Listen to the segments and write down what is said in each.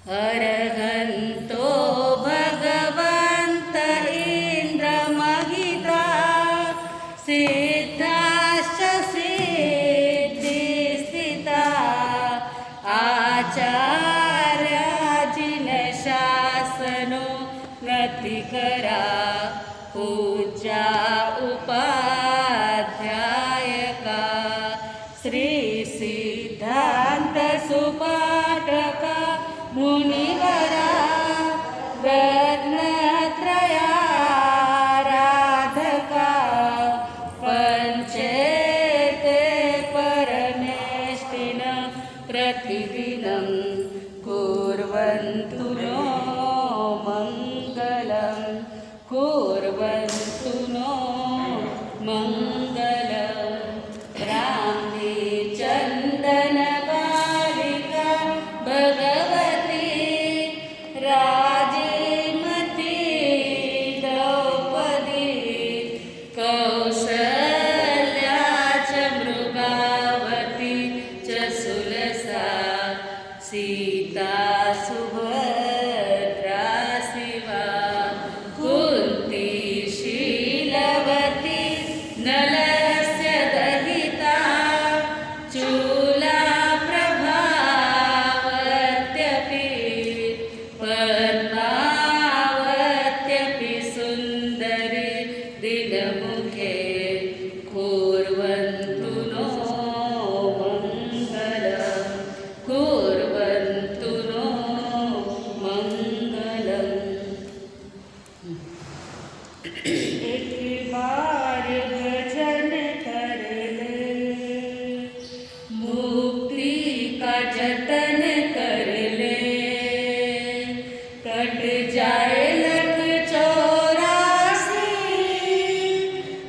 अर्हन्तो भगवन्त इन्द्रमहिता सिद्धाश्च सिद्धिस्थिता आचार्याजिनशासनो नतिकरा पूजा उपाध्यायका श्री सिद्धान्त सुपाठका मुनिवरा रत्नत्रयाराधका पंचेते परमेष्टिन प्रतिदिनं कुर्वन्तु नो मङ्गलं कुर्वन्तु नो मङ्गलं ब्राह्मी चन्दनबालिका भगवती राजीमती द्रौपदी कौसल्या च मृगावती च सुलसा सीता सुभद्रा शिवा कुन्ती शीलवती नलस्य दहिता चूला प्रभावत्यपि पद्मावत्यपि सुन्दरी दिनमुखे कुर्वन्तु नो मङ्गलं कुर्वन्तु नो मङ्गलम्। एक बार भजन कर ले मुक्ति का जतन कर ले कट जाए लख 84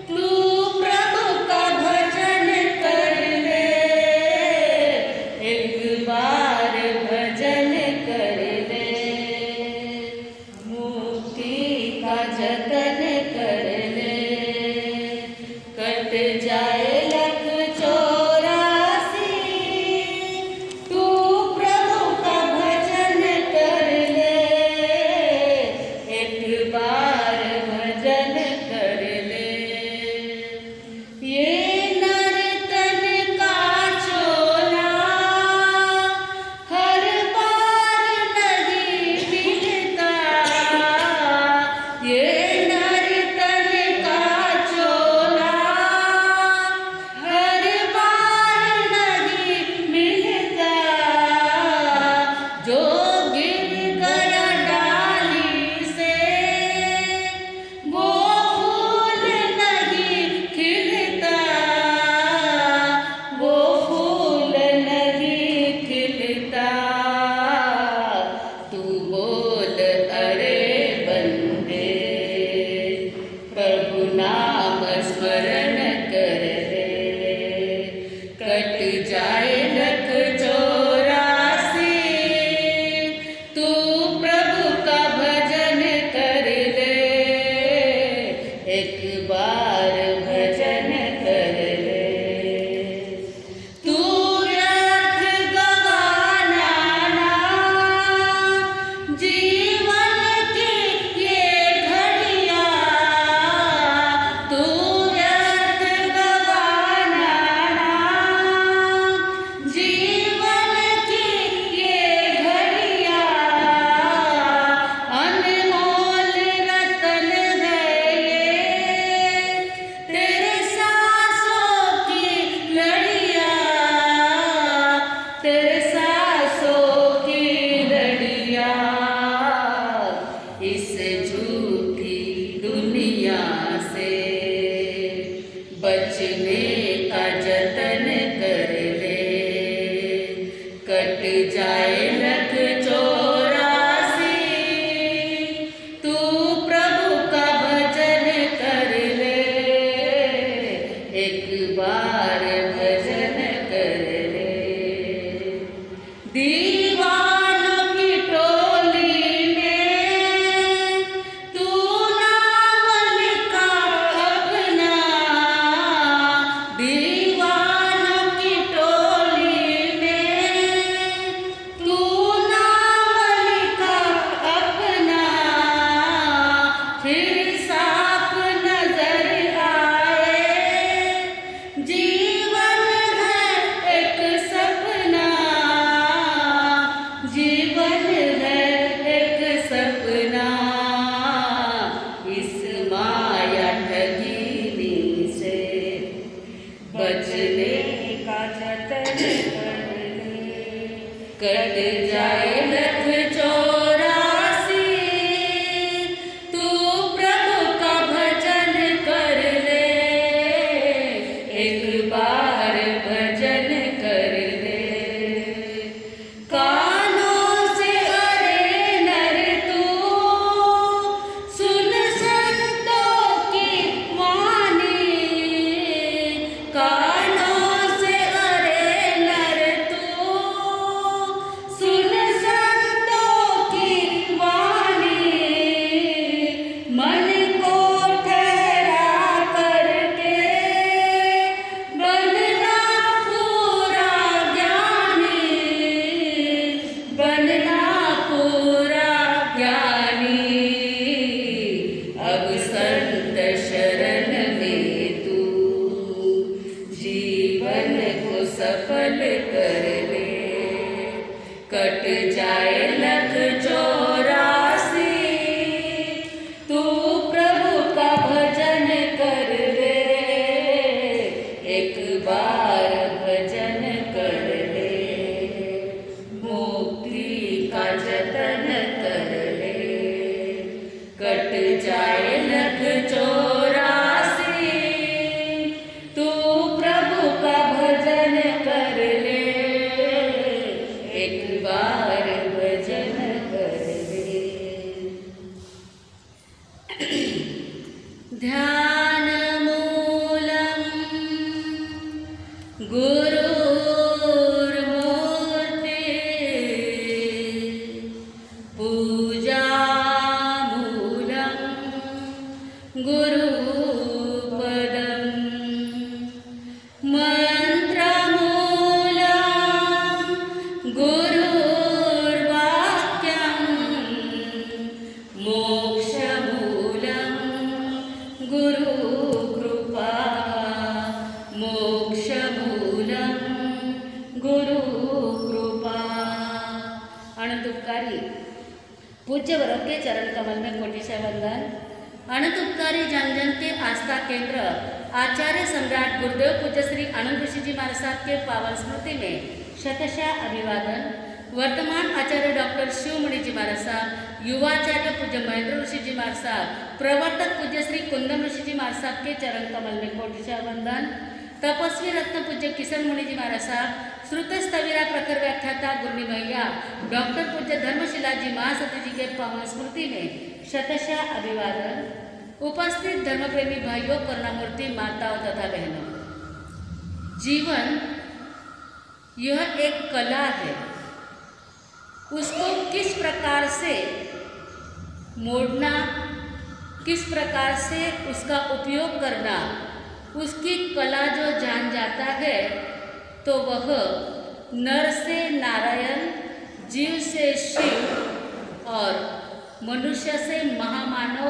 तू प्रभु का भजन कर ले एक बार भजन कर ले मुक्ति का जतन कर ले कट जाए लख 84 तू प्रभु का भजन कर ले एक बार भजन कर ले ये नर्तन का चोला हर बार नहीं मिलता ये नर्तन का चोला हर बार नहीं मिलता जो गिर गया डाली से वो फूल नहीं खिलता वो फूल नहीं खिलता तू बोल अरे बंदे प्रभु नाम स्मरण कर ले कट जाए लख 84 तू प्रभु का भजन कर ले एक बार भजन कर ले तू व्यर्थ गवाना ना जीवन की ये घड़ियाँ तू व्यर्थ गवाना ना जीवन की ये घड़ियाँ अनमोल रतन है ये तेरे सांसों की लड़ियाँ तेरे सांसों की लड़ियाँ इस झूठी दुनिया से बचने का जतन कर ले कट जाए लख 84 तू प्रभु का भजन कर ले एक बार भजन कर ले दीवानों की टोली में तू नाम लिखा अपना दीवानों की टोली में तू नाम कट जाए लख 84, तू प्रभु का भजन कर ले, एक बार भजन कर ले। कानों से अरे नर तू सुन संतों की वाणी, कानों से अरे नर तू सुन संतों की वाणी, मन को ठहरा करके बनना पूरा ज्ञानी, बनना पूरा ज्ञानी। अब संत शरण में तू जीवन को सफल कर ले, कट जाए लख 84, तू प्रभु का भजन कर ले, एक बार भजन कर ले। मुक्ति का जतन कर ले, कट जाए लख 84, तू प्रभु का भजन कर ले, एक बार भजन कर ले। ध्यान मूलम गुरुर्मूर्ति, पूजा मूलम गुरुपदम, मंत्रमूलम गुरुर्वाक्यम, मोक्षमूलम गुरुकृपा, मोक्षमूलम गुरुकृपा। अनंतुपकारी पूज्य वरों के चरण कमल में कोटि से वंदन। अनंतुपकारी जन जन के आस्था केंद्र आचार्य सम्राट गुरुदेव पूज्य श्री आनंद ऋषि जी महाराज साहब के पावन स्मृति में शतशः अभिवादन। वर्तमान आचार्य डॉक्टर शिवमणि जी महाराज साहब, युवाचार्य पूज्य महेंद्र ऋषि जी महाराज साहब, प्रवर्तक पूज्य श्री कुंदन ऋषि जी महाराज साहब के चरण कमल में कोटि से वंदन। तपस्वी रत्न पूज्य किशन मुनि जी महाराज साहब, श्रुत स्थविरा प्रखर व्याख्याता गुरुनी मैया डॉक्टर पूज्य धर्मशिला जी महासती जी के पावन स्मृति में शतशः अभिवादन। उपस्थित धर्मप्रेमी भाइयों, करुणामूर्ति माताओं तथा बहनों, जीवन यह एक कला है। उसको किस प्रकार से मोड़ना, किस प्रकार से उसका उपयोग करना, उसकी कला जो जान जाता है तो वह नर से नारायण, जीव से शिव और मनुष्य से महामानव,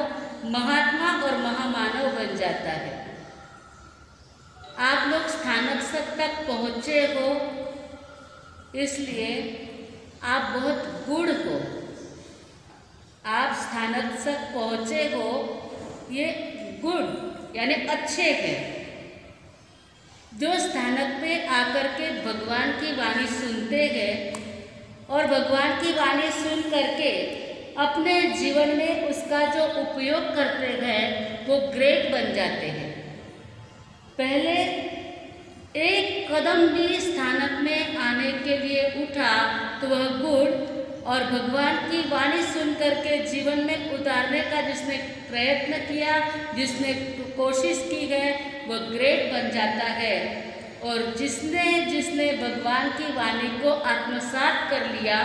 महात्मा और महामानव बन जाता है। आप लोग स्थानक तक पहुँचे हो, इसलिए आप बहुत गुण हो। आप स्थानक तक पहुँचे हो, ये गुण यानी अच्छे हैं। जो स्थानक पे आकर के भगवान की वाणी सुनते हैं और भगवान की वाणी सुन करके अपने जीवन में उसका जो उपयोग करते हैं वो ग्रेट बन जाते हैं। पहले एक कदम भी स्थानक में आने के लिए उठा तो वह गुण और भगवान की वाणी सुन करके जीवन में उतारने का जिसने प्रयत्न किया, जिसने कोशिश की है, वह ग्रेट बन जाता है। और जिसने भगवान की वाणी को आत्मसात कर लिया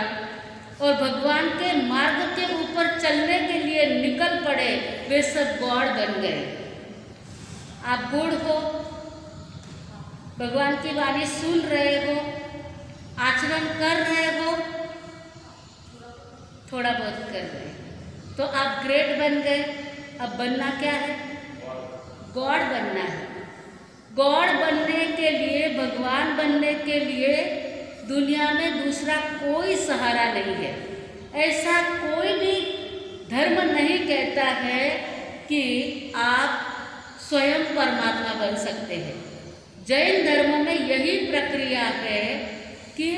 और भगवान के मार्ग के ऊपर चलने के लिए निकल पड़े, वे सब गॉड बन गए। आप गुण हो, भगवान की वाणी सुन रहे हो, आचरण कर रहे हो, थोड़ा बहुत कर रहे हैं, तो आप ग्रेट बन गए। अब बनना क्या है? गॉड बनना है। गॉड बनने के लिए, भगवान बनने के लिए दुनिया में दूसरा कोई सहारा नहीं है। ऐसा कोई भी धर्म नहीं कहता है कि आप स्वयं परमात्मा बन सकते हैं। जैन धर्म में यही प्रक्रिया है कि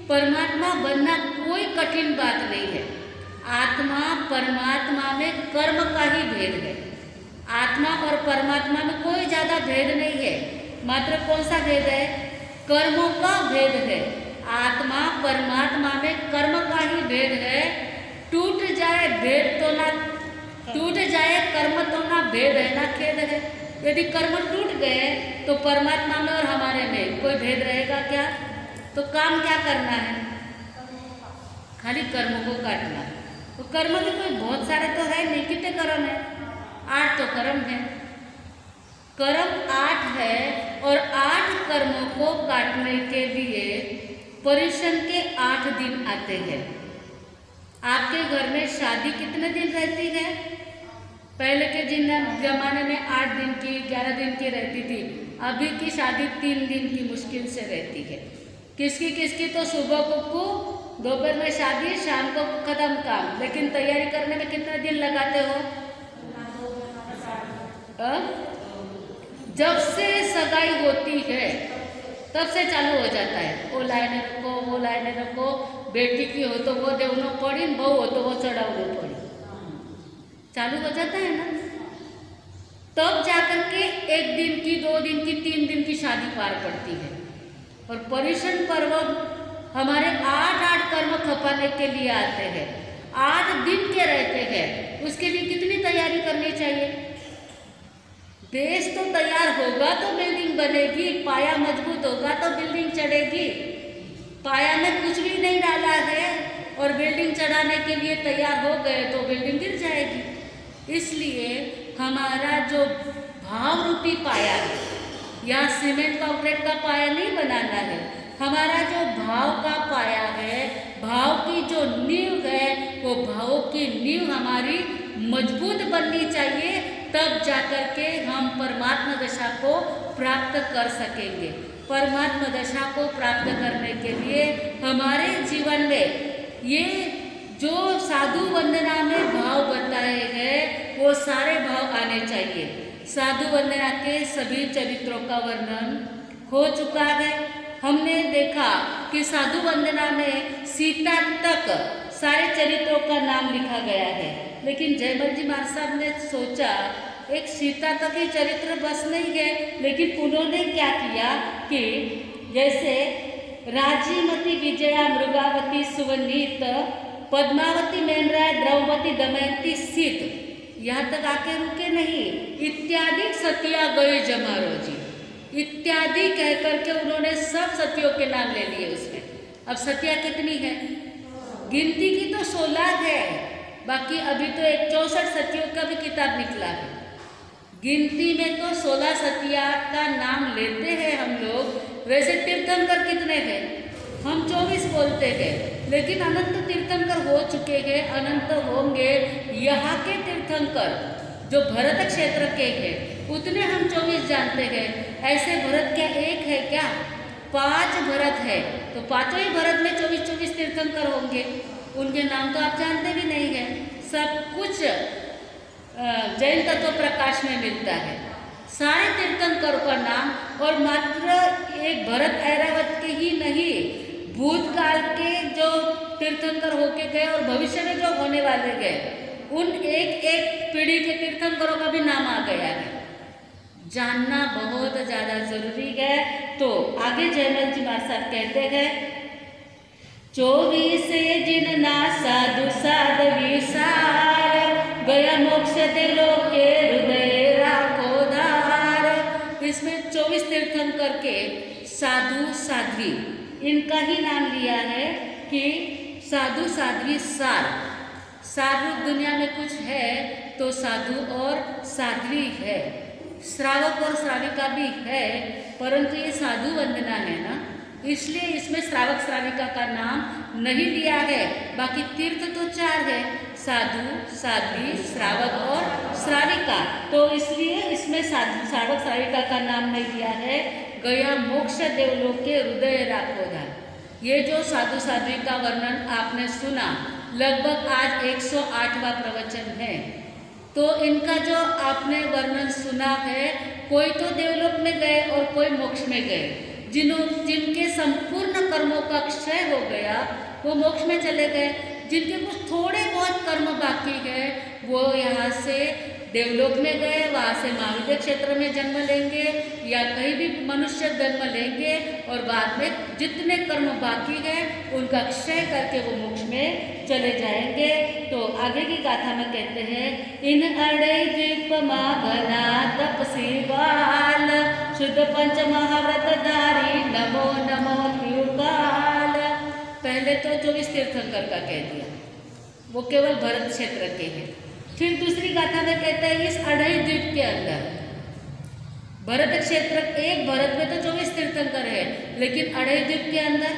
परमात्मा बनना कोई कठिन बात नहीं है। आत्मा परमात्मा में कर्म का ही भेद है। आत्मा और परमात्मा में कोई ज़्यादा भेद नहीं है, मात्र कौन सा भेद है? कर्मों का भेद है। आत्मा परमात्मा में कर्म का ही भेद है। टूट जाए भेद तो ना, टूट जाए कर्म तो ना भेद है ना खेद है। यदि कर्म टूट गए तो परमात्मा में और हमारे में कोई भेद रहेगा क्या? तो काम क्या करना है? खाली कर्म को काटना। तो कर्म भी कोई बहुत सारे तो है नहीं, कितने कर्म है? 8 तो कर्म है। कर्म 8 है और 8 कर्मों को काटने के लिए परिश्रम के 8 दिन आते हैं। आपके घर में शादी कितने दिन रहती है? पहले के जमाने में 8 दिन की 11 दिन की रहती थी। अभी की शादी 3 दिन की मुश्किल से रहती है। किसकी किसकी तो सुबह को दोपहर में शादी, शाम को खत्म काम। लेकिन तैयारी करने में कितने दिन लगाते हो? जब से सगाई होती है तब से चालू हो जाता है। वो लाइने रखो, वो लाइने रखो। बेटी की हो तो वो देवनो पड़ी, बहू हो तो वो चढ़ावनो पड़ी। चालू हो जाता है ना। तब जाकर के 1 दिन की, 2 दिन की, 3 दिन की शादी पार पड़ती है। और पर्युषण पर्व हमारे 8 कर्म खपाने के लिए आते हैं। 8 दिन के रहते हैं। उसके लिए कितनी तैयारी करनी चाहिए? बेस तो तैयार होगा तो बिल्डिंग बनेगी, पाया मजबूत होगा तो बिल्डिंग चढ़ेगी। पाया में कुछ भी नहीं डाला है और बिल्डिंग चढ़ाने के लिए तैयार हो गए तो बिल्डिंग गिर जाएगी। इसलिए हमारा जो भाव रूपी पाया है, या सीमेंट कंक्रीट का पाया नहीं बनाना है। हमारा जो भाव का पाया है, भाव की जो नींव है, वो भावों की नींव हमारी मजबूत बननी चाहिए। तब जाकर के हम परमात्मा दशा को प्राप्त कर सकेंगे। परमात्मा दशा को प्राप्त करने के लिए हमारे जीवन में ये जो साधु वंदना में भाव बताए हैं, वो सारे भाव आने चाहिए। साधु वंदना के सभी चरित्रों का वर्णन हो चुका है। हमने देखा कि साधु वंदना में सीता तक सारे चरित्रों का नाम लिखा गया है। लेकिन जयमल जी महाराज साहब ने सोचा एक सीता तक ही चरित्र बस नहीं है, लेकिन उन्होंने क्या किया कि जैसे राजीमती, विजया, मृगावती, सुवनीत, पद्मावती, मेनराय, द्रौपदी, दमयंती, सीत, यहाँ तक आके रुके नहीं। इत्यादि सतिया गए जमारो जी, इत्यादि कह करके उन्होंने सब सतियों के नाम ले लिए उसमें। अब सतिया कितनी है? गिनती की तो 16 है, बाकी अभी तो एक 64 सतियों का भी किताब निकला है। गिनती में तो 16 सतिया का नाम लेते हैं हम लोग। वैसे तीर्थंकर कितने हैं? हम 24 बोलते हैं, लेकिन अनंत तीर्थंकर हो चुके हैं, अनंत होंगे। यहाँ के तीर्थंकर जो भरत क्षेत्र के हैं उतने हम 24 जानते हैं। ऐसे भरत क्या एक है क्या? 5 भरत है, तो पांचों ही भरत में 24-24 तीर्थंकर होंगे। उनके नाम तो आप जानते भी नहीं हैं। सब कुछ जैन तत्व प्रकाश में मिलता है, सारे तीर्थंकरों का नाम। और मात्र एक भरत ऐरावत के ही नहीं, भूतकाल के जो तीर्थंकर होके गए और भविष्य में जो होने वाले गए, उन एक एक पीढ़ी के तीर्थंकरों का भी नाम आ गया है। जानना बहुत ज़्यादा जरूरी है। तो आगे जयमल जी महाराज साहब कहते हैं, 24 जिन ना साधु साधवी सार, गया मोक्ष दे लोके हृदय राखो धार। इसमें 24 तीर्थंकर के साधु साध्वी इनका ही नाम लिया है कि साधु साध्वी सार। सार रूप दुनिया में कुछ है तो साधु और साध्वी है, श्रावक और श्राविका भी है, परंतु ये साधु वंदना है ना, इसलिए इसमें श्रावक श्राविका का नाम नहीं लिया है। बाकी तीर्थ तो 4 है, साधु, साध्वी, श्रावक और श्राविका, तो इसलिए इसमें श्रावक श्राविका का नाम नहीं लिया है। गया मोक्ष देवलोक के हृदय राखो धार। ये जो साधु साध्वी का वर्णन आपने सुना, लगभग आज 108वां प्रवचन है। तो इनका जो आपने वर्णन सुना है, कोई तो देवलोक में गए और कोई मोक्ष में गए। जिनके संपूर्ण कर्मों का क्षय हो गया वो मोक्ष में चले गए। जिनके कुछ थोड़े बहुत कर्म बाकी है वो यहाँ से देवलोक में गए, वहाँ से महाविद्य क्षेत्र में जन्म लेंगे या कहीं भी मनुष्य जन्म लेंगे और बाद में जितने कर्म बाकी है उनका क्षय करके वो मोक्ष में चले जाएंगे। तो आगे की गाथा में कहते हैं, इन अड़े दीप माघना तपसी बाल शुद्ध पंच महाव्रतधारी नमो नमो त्रिकाल। पहले तो 24 तीर्थंकर का कह दिया, वो केवल भरत क्षेत्र के हैं। फिर दूसरी गाथा में कहते हैं इस अढ़ई द्वीप के अंदर भरत क्षेत्र, एक भरत में तो 24 तीर्थंकर है, लेकिन अढ़ई द्वीप के अंदर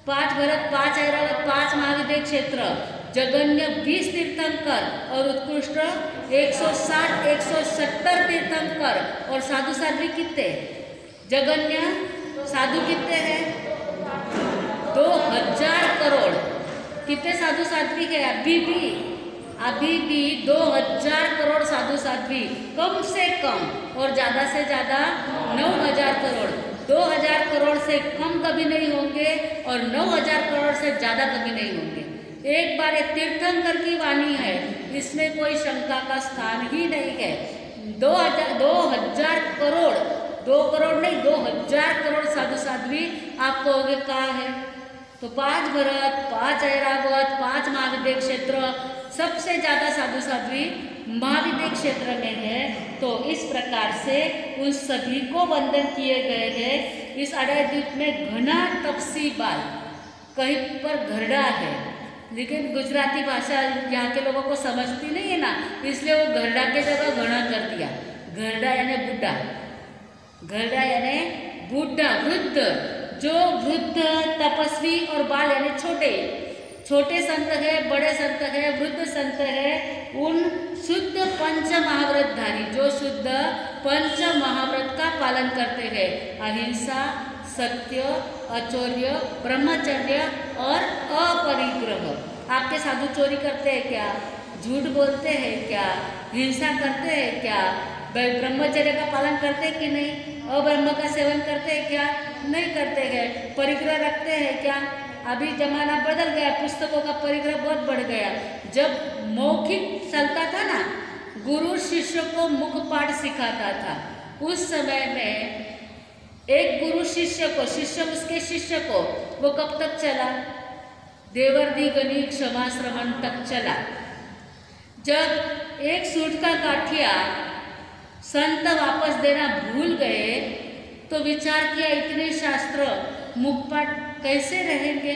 5 भरत, 5 ऐरावत, 5 महाविद्य क्षेत्र, जगन्य 20 तीर्थंकर और उत्कृष्ट 160 170 तीर्थंकर और साधु साध्वी कितने? जगन्य साधु कितने हैं? 2000 करोड़। कितने साधु साध्वी है? अभी भी 2000 करोड़ साधु साध्वी कम से कम, और ज़्यादा से ज़्यादा 9000 करोड़। 2000 करोड़ से कम कभी नहीं होंगे और 9000 करोड़ से ज़्यादा कभी नहीं होंगे। एक बार ये तीर्थंकर की वाणी है, इसमें कोई शंका का स्थान ही नहीं है। 2000 करोड़, 2 करोड़ नहीं 2000 करोड़ साधु साध्वी आप कहोगे कहाँ है? तो 5 भरत, 5 ऐरावत, 5 महाविद्य क्षेत्र, सबसे ज़्यादा साधु साध्वी महाविद्य क्षेत्र में है। तो इस प्रकार से उन सभी को वंदन किए गए हैं। इस अढ़ई द्वीप में घना तपसी बाल, कहीं पर घरड़ा है, लेकिन गुजराती भाषा यहाँ के लोगों को समझती नहीं है ना, इसलिए वो घरड़ा के जगह घना कर दिया। घरड़ा यानी बुढ़ा, घरड़ा यानी बुढ़ा, वृद्ध। जो वृद्ध, तपस्वी और बाल यानी छोटे, छोटे संत है, बड़े संत है, वृद्ध संत है, उन शुद्ध पंच महाव्रतधारी जो शुद्ध पंच महाव्रत का पालन करते हैं, अहिंसा, सत्य, अचौर्य, ब्रह्मचर्य और अपरिग्रह। आपके साधु चोरी करते हैं क्या? झूठ बोलते हैं क्या? हिंसा करते हैं क्या? ब्रह्मचर्य का पालन करते हैं कि नहीं? अब्रह्म का सेवन करते हैं क्या? नहीं करते हैं। परिग्रह रखते हैं क्या? अभी जमाना बदल गया, पुस्तकों का परिग्रह बहुत बढ़ गया। जब मौखिक चलता था ना, गुरु शिष्य को मुख पाठ सिखाता था, उस समय में एक गुरु शिष्य को, शिष्य उसके शिष्य को, वो कब तक चला? देवर्दी गणी क्षमा श्रवण तक चला। जब एक सूट का गाठिया संत वापस देना भूल गए तो विचार किया इतने शास्त्र मुखपाठ कैसे रहेंगे।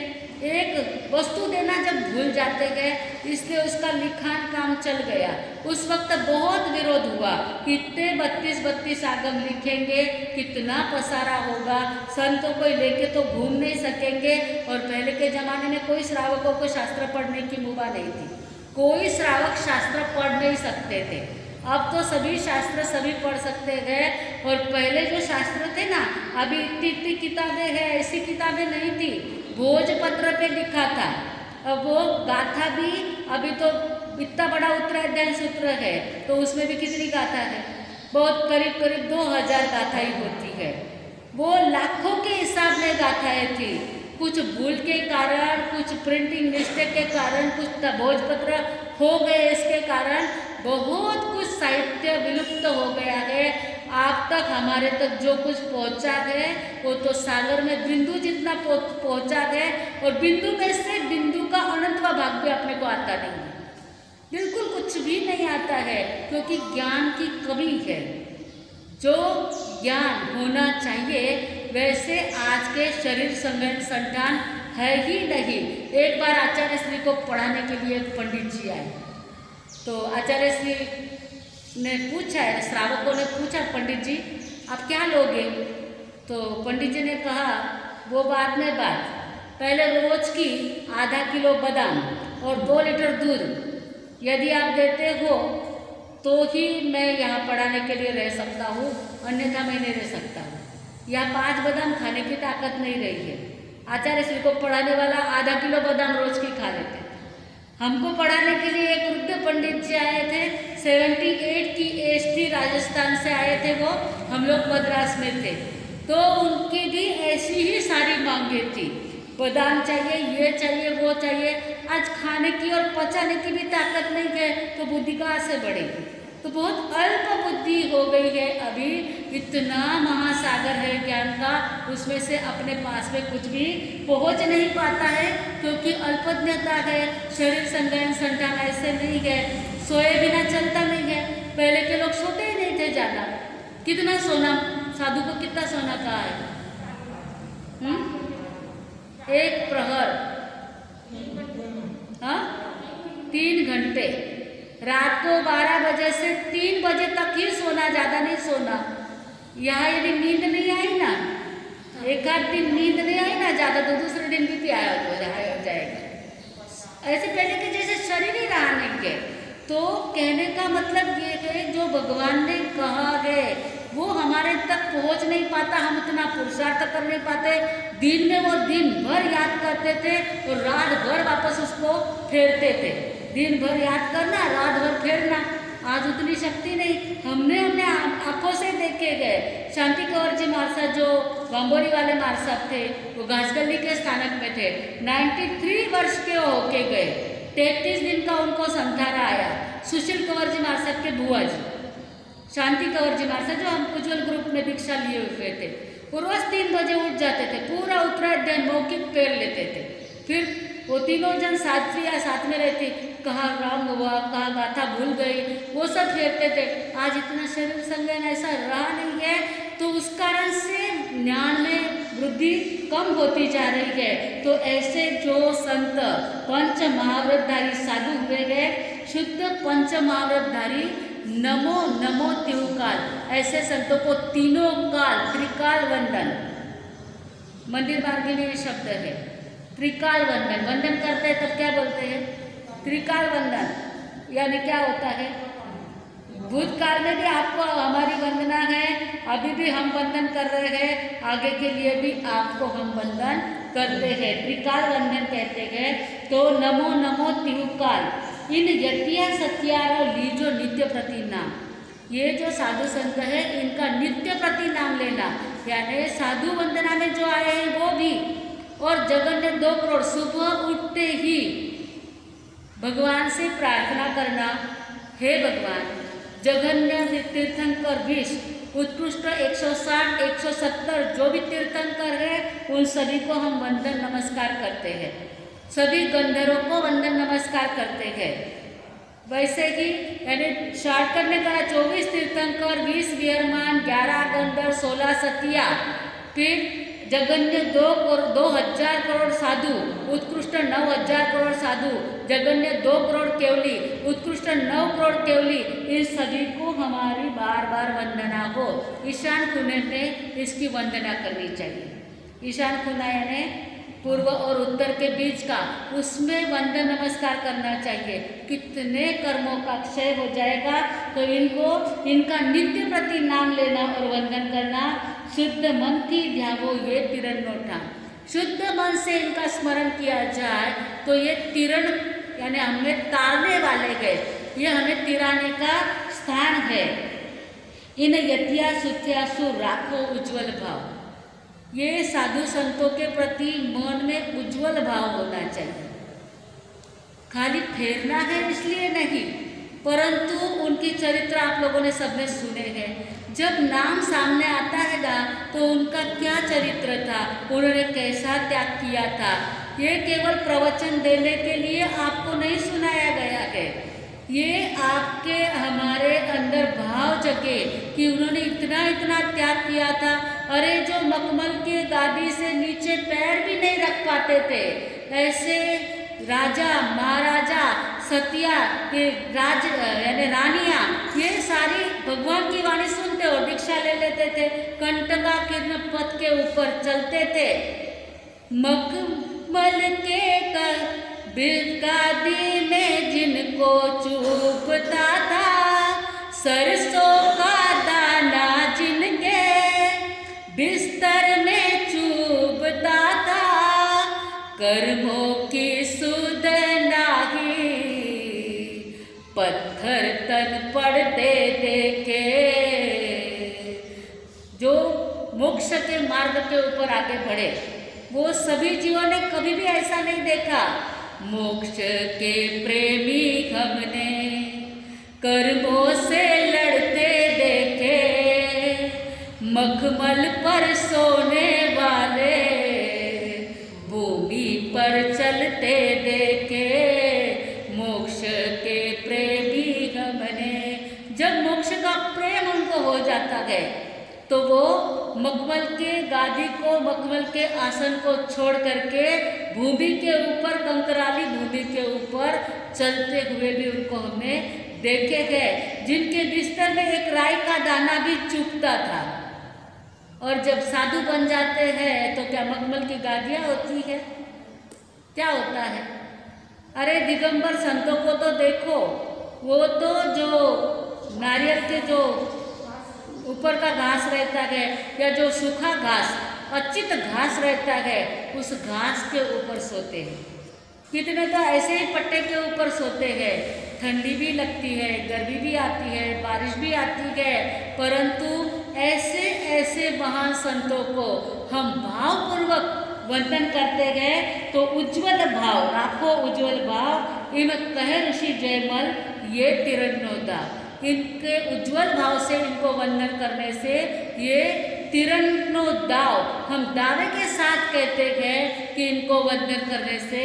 एक वस्तु देना जब भूल जाते गए, इसलिए उसका लिखान काम चल गया। उस वक्त बहुत विरोध हुआ, कितने 32 आगम लिखेंगे, कितना पसारा होगा, संतों को लेके तो घूम नहीं सकेंगे। और पहले के ज़माने में कोई श्रावकों को शास्त्र पढ़ने की मुभा नहीं थी, कोई श्रावक शास्त्र पढ़ नहीं सकते थे। अब तो सभी शास्त्र सभी पढ़ सकते हैं। और पहले जो शास्त्र थे ना, अभी इतनी किताबें हैं, ऐसी किताबें नहीं थी, भोजपत्र पे लिखा था। अब वो गाथा भी अभी तो इतना बड़ा उत्तराध्याय सूत्र है, तो उसमें भी कितनी गाथा है? बहुत करीब 2000 गाथाएं होती है। वो लाखों के हिसाब में गाथाएं थी। कुछ भूल के कारण, कुछ प्रिंटिंग मिस्टेक के कारण, कुछ भोजपत्र हो गए, इसके कारण बहुत कुछ साहित्य विलुप्त हो गया है। आप तक, हमारे तक जो कुछ पहुंचा है वो तो सागर में बिंदु जितना पहुंचा है, और बिंदु में से बिंदु का अनंतवा भाग भी अपने को आता नहीं है, बिल्कुल कुछ भी नहीं आता है, क्योंकि ज्ञान की कमी है। जो ज्ञान होना चाहिए वैसे आज के शरीर संतान है ही नहीं। एक बार आचार्य श्री को पढ़ाने के लिए एक पंडित जी आए, तो आचार्य श्री ने पूछा, श्रावकों ने पूछा, पंडित जी आप क्या लोगे? तो पंडित जी ने कहा वो बाद में बात, पहले रोज की आधा किलो बादाम और 2 लीटर दूध यदि आप देते हो तो ही मैं यहाँ पढ़ाने के लिए रह सकता हूँ, अन्यथा मैं नहीं रह सकता हूँ। यहाँ 5 बादाम खाने की ताकत नहीं रही है। आचार्य श्री को पढ़ाने वाला आधा किलो बादाम रोज की खा लेते। हमको पढ़ाने के लिए एक वृद्ध पंडित जी आए थे, 78 की एज थी, राजस्थान से आए थे वो, हम लोग मद्रास में थे। तो उनकी भी ऐसी ही सारी मांगे थी, बादाम चाहिए, ये चाहिए, वो चाहिए। आज खाने की और पचाने की भी ताकत नहीं है तो बुद्धि कहाँ से बढ़ेगी? तो बहुत अल्प बुद्धि हो गई है। अभी इतना महासागर है ज्ञान का, उसमें से अपने पास में कुछ भी पहुंच नहीं पाता है क्योंकि अल्पज्ञता है। शरीर संज्ञान संतान ऐसे नहीं है, सोए बिना चलता नहीं है। पहले के लोग सोते ही नहीं थे ज़्यादा। कितना सोना, साधु को कितना सोना कहा है? एक प्रहर, हाँ 3 घंटे, रात को 12 बजे से 3 बजे तक ही सोना, ज़्यादा नहीं सोना। यहाँ यदि नींद नहीं आई ना, एक आध दिन नींद नहीं आई ना ज़्यादा, तो दूसरे दिन भी प्यार हो जाएगा। ऐसे पहले के जैसे शरीर ही रहा नहीं है। तो कहने का मतलब ये है जो भगवान ने कहा है वो हमारे तक पहुंच नहीं पाता, हम इतना पुरुषार्थ कर नहीं पाते। दिन में वो दिन भर याद करते थे और रात भर वापस उसको फेरते थे। दिन भर याद करना, रात भर फेरना। आज उतनी शक्ति नहीं। हमने आंखों से देखे गए। शांति कंवर जी महाराज जो बम्बोरी वाले महाराज थे, वो घासगली के स्थानक में थे। 93 वर्ष के होके गए। 33 दिन का उनको संथारा आया। सुशील कंवर जी महाराज के बुआ जी, शांति कंवर जी महाराज जो हम उज्ज्वल ग्रुप में दीक्षा लिए हुए थे, वो रोज 3 बजे उठ जाते थे, पूरा उत्तराध्याय मौखिक फेर लेते थे। फिर वो तीनों जन साथी या साथ में रहती, कहाँ राम हुआ, कहाँ गाथा भूल गई, वो सब फेरते थे। आज इतना शरीर संज्ञान ऐसा रहा नहीं है, तो उस कारण से ज्ञान में वृद्धि कम होती जा रही है। तो ऐसे जो संत पंच महाव्रतधारी साधु हुए गए, शुद्ध पंच महाव्रतधारी, नमो नमो त्रिकाल, ऐसे संतों को तीनों काल त्रिकाल वंदन, मंदिर मार्गी में ये शब्द है त्रिकाल वंदन। वंदन करते हैं तब क्या बोलते हैं? त्रिकाल वंदन। यानी क्या होता है? भूतकाल में भी आपको हमारी वंदना है, अभी भी हम वंदन कर रहे हैं, आगे के लिए भी आपको हम वंदन करते हैं। त्रिकाल वंदन कहते हैं। तो नमो नमो त्रिकाल, इन यतिया सत्यार लीजो नित्य प्रति नाम। ये जो साधु संत है इनका नित्य प्रति नाम लेना, यानी साधु वंदना में जो आए हैं वो भी, और जगन्य 2 करोड़ सुबह उठते ही भगवान से प्रार्थना करना, हे भगवान जगन्य तीर्थंकर 20 उत्कृष्ट 160 170 जो भी तीर्थंकर है उन सभी को हम वंदन नमस्कार करते हैं। सभी गंधर्वों को वंदन नमस्कार करते हैं। वैसे ही यानी शॉर्टकट में कहा 24 तीर्थंकर, 20 विहरमान, 11 गंधर्व, 16 सतिया, फिर जगन्य 2000 करोड़ साधु, उत्कृष्ट 9000 करोड़ साधु, जगन्य 2 करोड़ केवली, उत्कृष्ट 9 करोड़ केवली, इन सभी को हमारी बार बार वंदना हो। ईशान कोने में इसकी वंदना करनी चाहिए। ईशान कोना यानी पूर्व और उत्तर के बीच का, उसमें वंदन नमस्कार करना चाहिए। कितने कर्मों का क्षय हो जाएगा। तो इनका नित्य प्रति नाम लेना और वंदन करना। शुद्ध मन की ध्यावो ये तिरन्नोठा, शुद्ध मन से इनका स्मरण किया जाए तो ये तिरण यानी हमें तारने वाले हैं, ये हमें तिराने का स्थान है। इन यतिया सुत्यासु राखो उज्ज्वल भाव, ये साधु संतों के प्रति मन में उज्ज्वल भाव होना चाहिए। खाली फेरना है इसलिए नहीं, परंतु उनकी चरित्र आप लोगों ने सबने सुने हैं। जब नाम सामने आता है ना तो उनका क्या चरित्र था, उन्होंने कैसा त्याग किया था, ये केवल प्रवचन देने के लिए आपको नहीं सुनाया गया है। ये आपके हमारे अंदर भाव जगे कि उन्होंने इतना इतना त्याग किया था। अरे जो मखमल के गादी से नीचे पैर भी नहीं रख पाते थे, ऐसे राजा महाराजा सतिया के राज यानी रानियाँ, ये सारी भगवान की वाणी सुनते और दीक्षा ले लेते थे, कंटका किरण पथ के ऊपर चलते थे। मखमल के गादी में जिनको चुभता था, सरसों का दाना जिनके बिस्तर में चुभता था, कर्मों की सुध नाही पत्थर तन पड़ते देखे। जो मोक्ष मोक्ष के मार्ग के ऊपर आगे बढ़े। वो सभी जीवों ने कभी भी ऐसा नहीं देखा। मोक्ष के प्रेमी हमने कर्मों से लड़ते देखे, मखमल पर सोने वाले भूमि पर चलते देखे। मोक्ष के प्रेमी हमने, जब मोक्ष का प्रेम उनको हो जाता है तो वो मखमल के गादी को, मखमल के आसन को छोड़ करके भूमि के ऊपर, कंकराली भूमि के ऊपर चलते हुए भी उनको हमने देखे गए, जिनके बिस्तर में एक राई का दाना भी चुभता था। और जब साधु बन जाते हैं तो क्या मखमल की गादियाँ होती है? क्या होता है? अरे दिगंबर संतों को तो देखो, वो तो जो नारियल के जो ऊपर का घास रहता है या जो सूखा घास, अचित घास रहता है, उस घास के ऊपर सोते हैं। कितने तो ऐसे ही पट्टे के ऊपर सोते हैं। ठंडी भी लगती है, गर्मी भी आती है, बारिश भी आती है, परंतु ऐसे ऐसे महान संतों को हम भावपूर्वक वंदन करते गए तो उज्ज्वल भाव, राखो उज्ज्वल भाव, इन कहे ऋषि जयमल ये तिरन्नोदा। इनके उज्ज्वल भाव से इनको वंदन करने से ये तिरन्नो दाव, हम दावे के साथ कहते हैं कि इनको वंदन करने से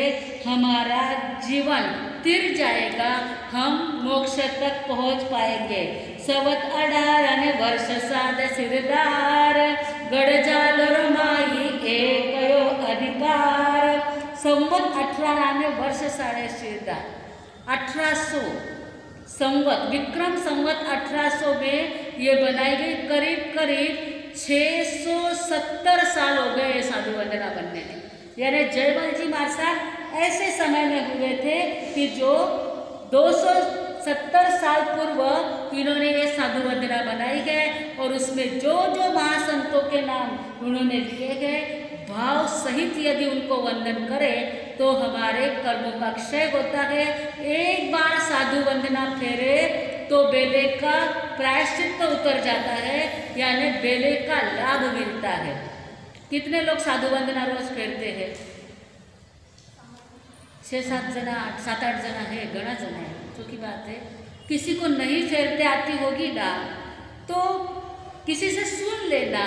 हमारा जीवन तिर जाएगा, हम मोक्ष तक पहुंच पाएंगे। सवत 18 वर्ष साध सिरदार, गढ़ जालर माई एकयो अधिकार। संवत 18 वर्ष साढ़े सिरदार, 1800 संवत, विक्रम संवत 1800 में ये बनाई गई। करीब करीब 670 साल हो गए साधु वंदना बनने में। यानी जयमल जी महाराज ऐसे समय में हुए थे कि जो 270 साल पूर्व इन्होंने ये साधु वंदना बनाई है और उसमें जो जो महासंतों के नाम उन्होंने लिए गए, भाव सहित यदि उनको वंदन करें तो हमारे कर्मों का क्षय होता है। एक बार साधु वंदना फेरे तो बेले का प्रायश्चित तो उतर जाता है, यानी बेले का लाभ मिलता है। कितने लोग साधु वंदना रोज फेरते हैं? 6-7 जना, 7-8 जना है, घना जना है, जो की बात है। किसी को नहीं फेरते आती होगी ना, तो किसी से सुन लेना,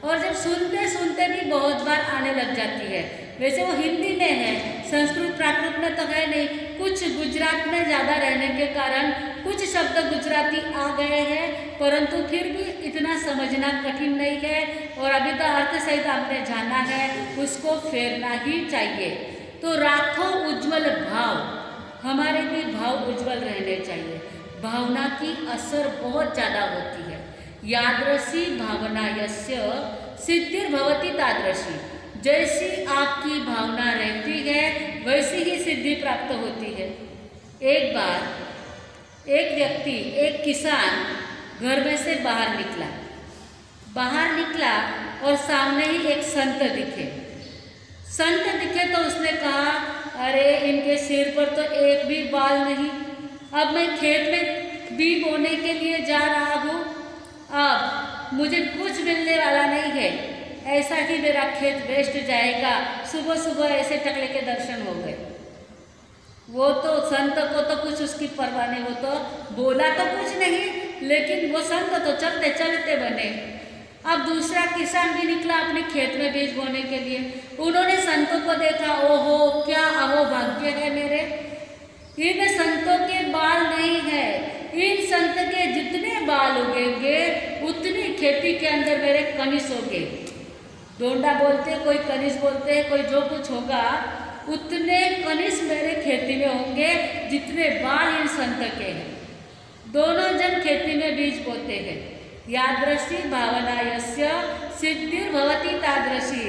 और जब सुनते सुनते भी बहुत बार आने लग जाती है। वैसे वो हिंदी में है, संस्कृत प्राकृत में तो है नहीं। कुछ गुजरात में ज़्यादा रहने के कारण कुछ शब्द गुजराती आ गए हैं, परंतु फिर भी इतना समझना कठिन नहीं है और अभी तो अर्थ सहित आपने जाना है, उसको फेरना ही चाहिए। तो राखो उज्ज्वल भाव, हमारे भी भाव उज्ज्वल रहने चाहिए। भावना की असर बहुत ज़्यादा होती है। यादृशी भावना यस्य सिद्धिर्भवति तादृशी, जैसी आपकी भावना रहती है वैसी ही सिद्धि प्राप्त होती है। एक बार एक व्यक्ति, एक किसान घर में से बाहर निकला और सामने ही एक संत दिखे तो उसने कहा, अरे इनके सिर पर तो एक भी बाल नहीं, अब मैं खेत में बीज बोने के लिए जा रहा हूँ, अब मुझे कुछ मिलने वाला नहीं है, ऐसा ही मेरा खेत वेस्ट जाएगा। सुबह सुबह ऐसे टकले के दर्शन हो गए। वो तो संत को तो कुछ उसकी परवाह नहीं, वो तो बोला तो कुछ नहीं, लेकिन वो संत तो चलते चलते बने। अब दूसरा किसान भी निकला अपने खेत में बीज बोने के लिए। उन्होंने संतों को देखा, ओहो क्या अहो भाग्य है मेरे, इन संतों के बाल नहीं है, इन संत के जितने बाल उगेंगे उतनी खेती के अंदर मेरे कनिस होंगे। डोंडा बोलते, कोई कनिस बोलते हैं, कोई जो कुछ होगा, उतने कनिस मेरे खेती में होंगे जितने बाल इन संत के हैं। दोनों जन खेती में बीज बोते हैं। यादृशी भावना यस्य सिद्धिर्भवति तादृशी,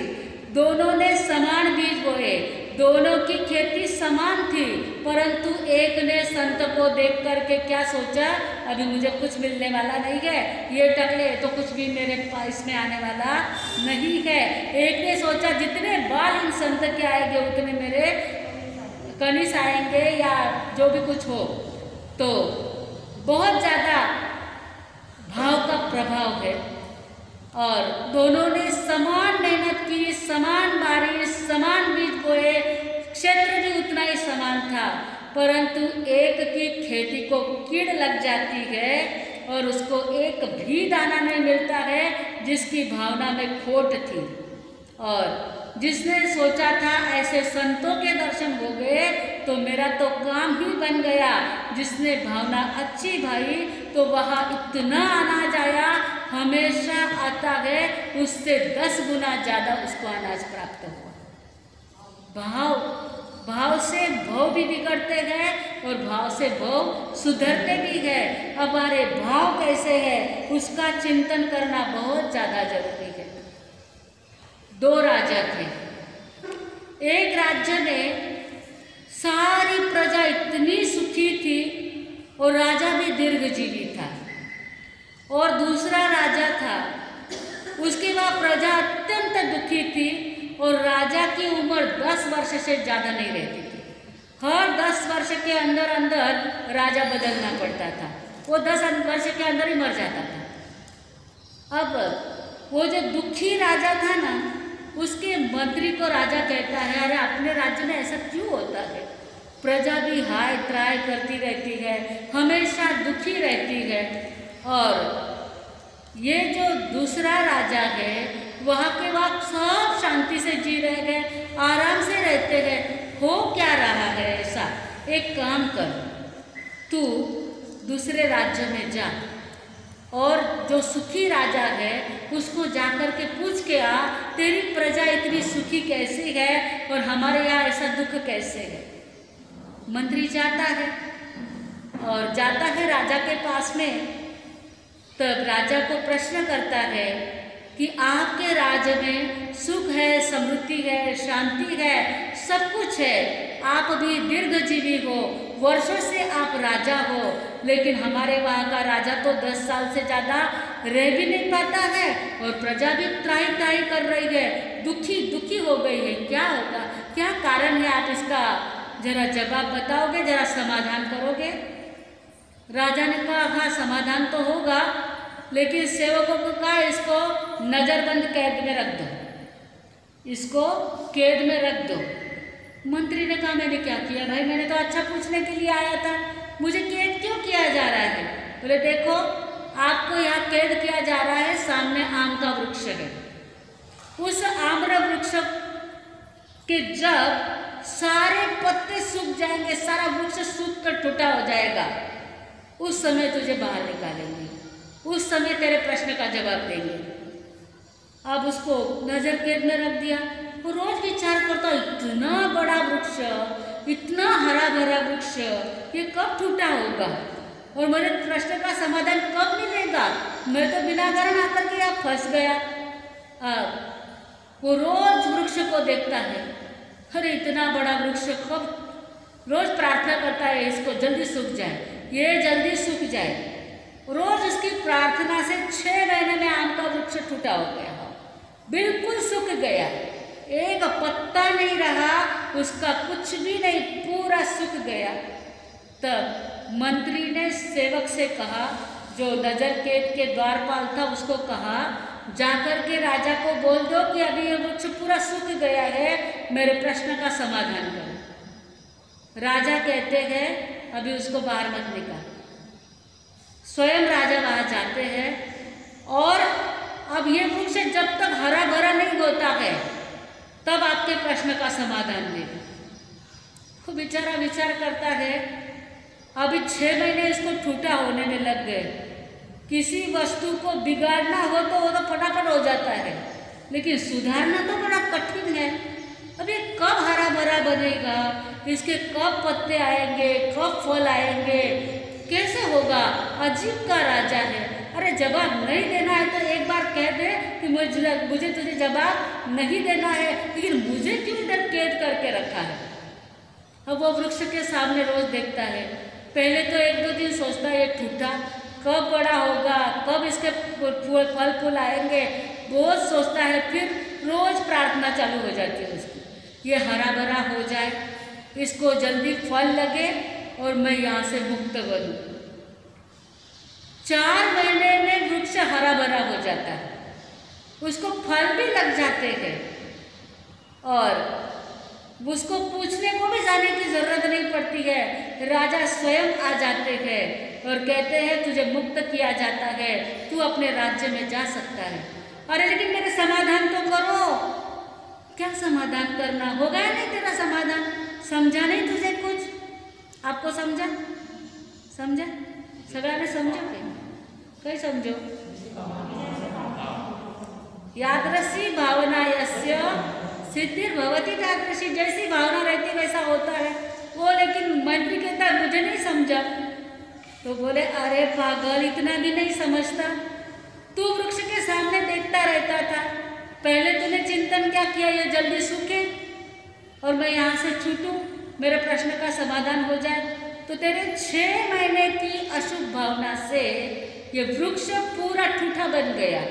दोनों ने समान बीज बोए, दोनों की खेती समान थी, परंतु एक ने संत को देख करके क्या सोचा, अभी मुझे कुछ मिलने वाला नहीं है, ये टकले तो कुछ भी मेरे पास में आने वाला नहीं है। एक ने सोचा जितने बाल इन संत के आएंगे उतने मेरे कनिस आएंगे या जो भी कुछ हो। तो बहुत ज़्यादा भाव का प्रभाव है। और दोनों ने समान मेहनत की, समान बारिश, समान बीज बोए, क्षेत्र भी उतना ही समान था, परंतु एक की खेती को कीड़ लग जाती है और उसको एक भी दाना नहीं मिलता है, जिसकी भावना में खोट थी। और जिसने सोचा था ऐसे संतों के दर्शन हो गए तो मेरा तो काम ही बन गया, जिसने भावना अच्छी भाई तो वहाँ इतना अनाज आया, हमेशा आता है, उससे 10 गुना ज़्यादा उसको अनाज प्राप्त हुआ। भाव से भव भी बिगड़ते हैं और भाव से भव सुधरते भी है। हमारे भाव कैसे है उसका चिंतन करना बहुत ज़्यादा जरूरी है। 2 राजा थे। एक राज्य में सारी प्रजा इतनी सुखी थी और राजा भी दीर्घजीवी था, और दूसरा राजा था, उसके बाद प्रजा अत्यंत दुखी थी और राजा की उम्र 10 वर्ष से ज़्यादा नहीं रहती थी। हर 10 वर्ष के अंदर अंदर राजा बदलना पड़ता था, वो 10 वर्ष के अंदर ही मर जाता था। अब वो जो दुखी राजा था ना, उसके मंत्री को राजा कहता है, अरे अपने राज्य में ऐसा क्यों होता है? प्रजा भी हाय त्राय करती रहती है, हमेशा दुखी रहती है, और ये जो दूसरा राजा है वहाँ के वहाँ सब शांति से जी रहे हैं, आराम से रहते हैं। हो क्या रहा है ऐसा? एक काम कर, तू दूसरे राज्य में जा और जो सुखी राजा है उसको जाकर के पूछ के आ, तेरी प्रजा इतनी सुखी कैसी है और हमारे यहाँ ऐसा दुख कैसे है। मंत्री जाता है और जाता है राजा के पास में, तब राजा को प्रश्न करता है कि आपके राज्य में सुख है, समृद्धि है, शांति है, सब कुछ है, आप भी दीर्घजीवी हो, वर्षों से आप राजा हो, लेकिन हमारे वहाँ का राजा तो 10 साल से ज़्यादा रह भी नहीं पाता है और प्रजा भी त्राही त्राही कर रही है, दुखी हो गई है। क्या होगा, क्या कारण है? आप इसका जरा जवाब बताओगे, जरा समाधान करोगे? राजा ने कहा हाँ समाधान तो होगा, लेकिन सेवकों को कहा इसको नज़रबंद कैद में रख दो, इसको कैद में रख दो। मंत्री ने कहा मैंने क्या किया भाई, मैंने तो अच्छा पूछने के लिए आया था, मुझे कैद क्यों किया जा रहा है? बोले देखो आपको यहाँ कैद किया जा रहा है, सामने आम का वृक्ष है, उस आम्र वृक्ष के जब सारे पत्ते सूख जाएंगे, सारा वृक्ष सूख कर टूटा हो जाएगा, उस समय तुझे बाहर निकालेंगे, उस समय तेरे प्रश्न का जवाब देंगे। अब उसको नजर कैद में रख दिया। वो रोज विचार करता, इतना बड़ा वृक्ष, इतना हरा भरा वृक्ष, ये कब टूटा होगा और मेरे प्रश्न का समाधान कब मिलेगा? मैं तो बिना कारण आकर के यहाँ फंस गया। वो रोज वृक्ष को देखता है, अरे इतना बड़ा वृक्ष कब, रोज प्रार्थना करता है इसको जल्दी सूख जाए, ये जल्दी सूख जाए। रोज उसकी प्रार्थना से 6 महीने में आम का वृक्ष टूटा हो गया, बिल्कुल सूख गया, एक पत्ता नहीं रहा उसका, कुछ भी नहीं, पूरा सूख गया। तब मंत्री ने सेवक से कहा, जो नजर कैद के द्वारपाल था उसको कहा, जाकर के राजा को बोल दो कि अभी ये वृक्ष पूरा सूख गया है, मेरे प्रश्न का समाधान करो। राजा कहते हैं अभी उसको बाहर मत निकाल। स्वयं राजा वहाँ जाते हैं और अब ये वृक्ष जब तक हरा भरा नहीं होता है तब आपके प्रश्न का समाधान देगा। वो बेचारा विचार करता है, अभी 6 महीने इसको टूटा होने में लग गए, किसी वस्तु को बिगाड़ना हो तो वो तो फटाफट हो जाता है, लेकिन सुधारना तो बड़ा कठिन है। अब ये कब हरा भरा बनेगा, इसके कब पत्ते आएंगे, कब फल आएंगे, कैसे होगा? अजीब का राजा है। अरे जवाब नहीं देना है तो एक बार कह दे कि मुझे तुझे जवाब नहीं देना है, लेकिन मुझे क्यों इधर कैद करके रखा है? अब वो वृक्ष के सामने रोज देखता है, पहले तो 1-2 दिन सोचता है ये टूटा, कब बड़ा होगा, कब इसके फल फूल आएंगे, बहुत सोचता है, फिर रोज प्रार्थना चालू हो जाती है उसकी, ये हरा भरा हो जाए, इसको जल्दी फल लगे और मैं यहाँ से मुक्त बनूँ। 4 महीने में वृक्ष हरा भरा हो जाता है उसको फल भी लग जाते हैं और उसको पूछने को भी जाने की जरूरत नहीं पड़ती है। राजा स्वयं आ जाते हैं और कहते हैं तुझे मुक्त किया जाता है, तू अपने राज्य में जा सकता है। अरे लेकिन मेरे समाधान तो करो। क्या समाधान करना, होगा या नहीं तेरा समाधान? समझा नहीं तुझे कुछ? आपको समझा? समझा? सगळ्यांना समझो काही समझो? यादृशी भावना यस्य सिद्धिर्भवति तादृशी। जैसी भावना रहती वैसा होता है वो। लेकिन मंत्री कहता है मुझे नहीं समझा। तो बोले अरे पागल, इतना भी नहीं समझता? तू वृक्ष के सामने देखता रहता था, पहले तूने चिंतन क्या किया ये जल्दी सूखे और मैं यहाँ से छूटूं, मेरे प्रश्न का समाधान हो जाए। तो तेरे 6 महीने की अशुभ भावना से ये वृक्ष पूरा ठूठा बन गया।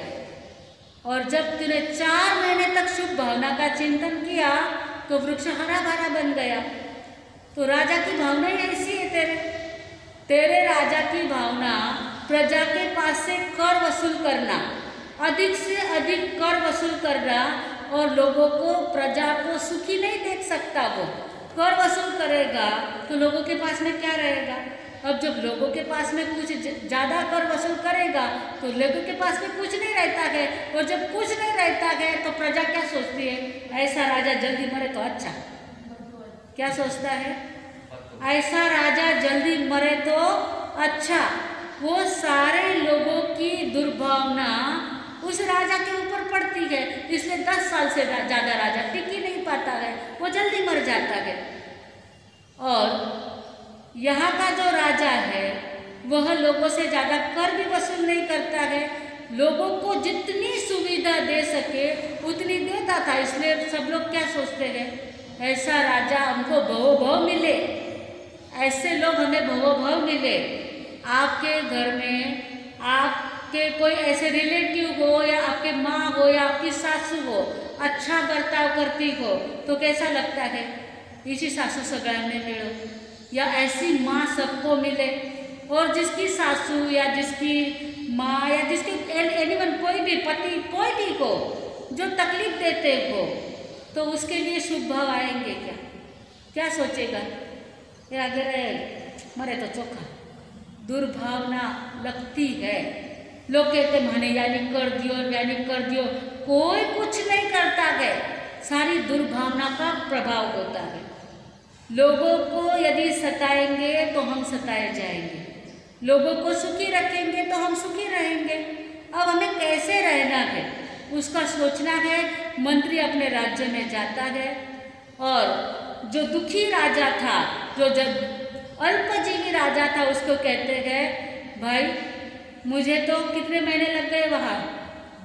और जब तूने 4 महीने तक शुभ भावना का चिंतन किया तो वृक्ष हरा भरा बन गया। तो राजा की भावना ही ऐसी है तेरे राजा की भावना प्रजा के पास से कर वसूल करना, अधिक से अधिक कर वसूल करना, और लोगों को, प्रजा को सुखी नहीं देख सकता। वो कर वसूल करेगा तो लोगों के पास में क्या रहेगा? अब जब लोगों के पास में कुछ ज़्यादा कर वसूल करेगा तो लोगों के पास में कुछ नहीं रहता है, और जब कुछ नहीं रहता है तो प्रजा क्या सोचती है? ऐसा राजा जल्दी मरे तो अच्छा। क्या सोचता है? ऐसा राजा जल्दी मरे तो अच्छा। वो सारे लोगों की दुर्भावना उस राजा के ऊपर पड़ती है, इसलिए 10 साल से ज़्यादा राजा टिक ही नहीं पाता है, वो जल्दी मर जाता है। और यहाँ का जो राजा है वह लोगों से ज़्यादा कर भी वसूल नहीं करता है, लोगों को जितनी सुविधा दे सके उतनी देता था। इसलिए सब लोग क्या सोचते हैं? ऐसा राजा हमको भवोभव मिले, ऐसे लोग हमें भवोभव मिले। आपके घर में आपके कोई ऐसे रिलेटिव हो या आपके माँ हो या आपकी सासू हो, अच्छा बर्ताव करती हो तो कैसा लगता है? इसी सासू सगळ्यांना मिलो, या ऐसी माँ सबको मिले। और जिसकी सासू या जिसकी माँ या जिसकी एनीवन, कोई भी पति, कोई भी को जो तकलीफ देते हो तो उसके लिए शुभ भाव आएंगे क्या? क्या सोचेगा? ये अगर मरे तो चोखा। दुर्भावना लगती है। लोग कहते मैंने यानी कर दियो, कोई कुछ नहीं करता है, सारी दुर्भावना का प्रभाव होता है। लोगों को यदि सताएंगे तो हम सताए जाएंगे, लोगों को सुखी रखेंगे तो हम सुखी रहेंगे। अब हमें कैसे रहना है उसका सोचना है। मंत्री अपने राज्य में जाता है और जो दुखी राजा था, जो अल्पजीवी राजा था, उसको कहते हैं भाई मुझे तो कितने महीने लग गए वहाँ?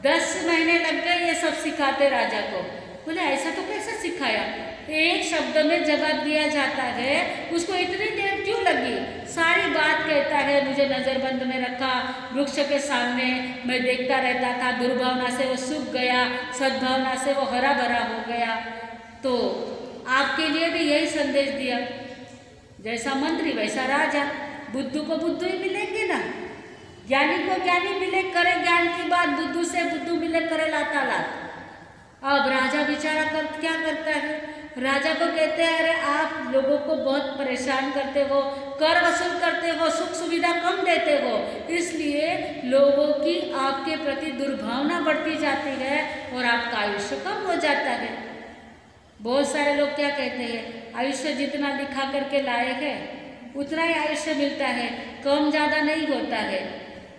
10 महीने लग गए ये सब सिखाते राजा को। बोले ऐसा तो कैसे सिखाया? एक शब्द में जवाब दिया जाता है, उसको इतनी देर क्यों लगी? सारी बात कहता है, मुझे नज़रबंद में रखा, वृक्ष के सामने मैं देखता रहता था, दुर्भावना से वो सूख गया, सद्भावना से वो हरा भरा हो गया। तो आपके लिए भी यही संदेश दिया, जैसा मंत्री वैसा राजा। बुद्धू को बुद्धू ही मिलेंगे ना, ज्ञानी को ज्ञानी मिले, करे ज्ञान की बात, बुद्धू से बुद्धू मिले, करे लातालात। अब राजा बेचारा क्या करता है? राजा को कहते हैं अरे आप लोगों को बहुत परेशान करते हो, कर वसूल करते हो, सुख सुविधा कम देते हो, इसलिए लोगों की आपके प्रति दुर्भावना बढ़ती जाती है और आपका आयुष्य कम हो जाता है। बहुत सारे लोग क्या कहते हैं? आयुष्य जितना लिखा करके लाए हैं उतना ही आयुष्य मिलता है, कम ज़्यादा नहीं होता है।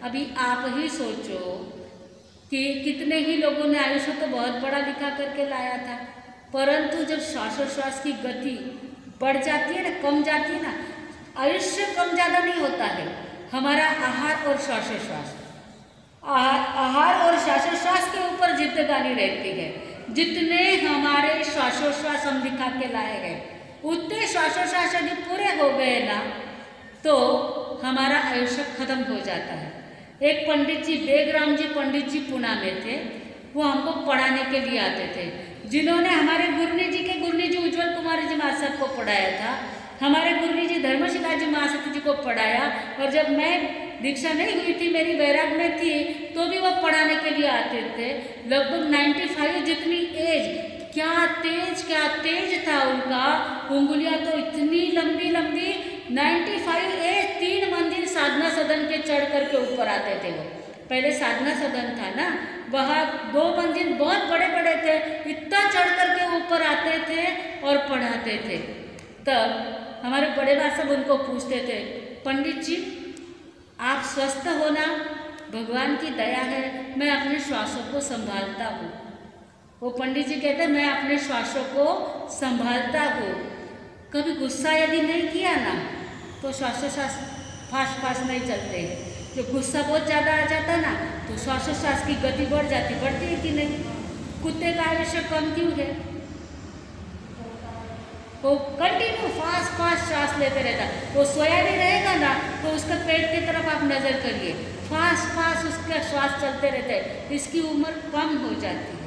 अभी आप ही सोचो कि कितने ही लोगों ने आयुष्य तो बहुत बड़ा लिखा करके लाया था, परंतु जब श्वासोश्वास की गति बढ़ जाती है ना, कम जाती है ना, आयुष्य कम ज़्यादा नहीं होता है। हमारा आहार और श्वासोश्वास, आहार और श्वासोश्वास के ऊपर जिद्दगानी रहती है। जितने हमारे श्वासोश्वास हम दिखा के लाए गए, उतने श्वासोश्वास यदि पूरे हो गए ना तो हमारा आयुष्य खत्म हो जाता है। एक पंडित जी, बेगराम जी पंडित जी पुणे में थे, वो हमको पढ़ाने के लिए आते थे, जिन्होंने हमारे गुरनी जी उज्जवल कुमार जी महाशय को पढ़ाया था, हमारे गुरनी जी धर्मशिला जी महाशय जी को पढ़ाया। और जब मैं दीक्षा नहीं हुई थी, मेरी वैराग में थी, तो भी वो पढ़ाने के लिए आते थे। लगभग 95 जितनी एज, क्या तेज था उनका, उंगलियां तो इतनी लंबी लंबी। 95 एज, 3 मंजिल साधना सदन के चढ़ करके ऊपर आते थे वो। पहले साधना सदन था ना, वहाँ 2 मंजिल बहुत बड़े बड़े थे, इतना चढ़ करके ऊपर आते थे और पढ़ाते थे। तब हमारे बड़े बाप सब उनको पूछते थे, पंडित जी आप स्वस्थ हो ना? भगवान की दया है, मैं अपने श्वासों को संभालता हूँ। वो पंडित जी कहते मैं अपने श्वासों को संभालता हूँ। कभी गुस्सा यदि नहीं किया ना तो श्वासोश्वास फास्ट नहीं चलते। जब गुस्सा बहुत ज़्यादा आ जाता ना तो श्वासोश्वास की गति बढ़ती है कि नहीं? कुत्ते का आयुष्य कम क्यों है? वो कंटिन्यू फास्ट श्वास लेते रहता। वो सोया भी रहेगा ना तो उसका पेट की तरफ आप नज़र करिए, फास्ट उसका श्वास चलते रहते हैं। इसकी उम्र कम हो जाती है।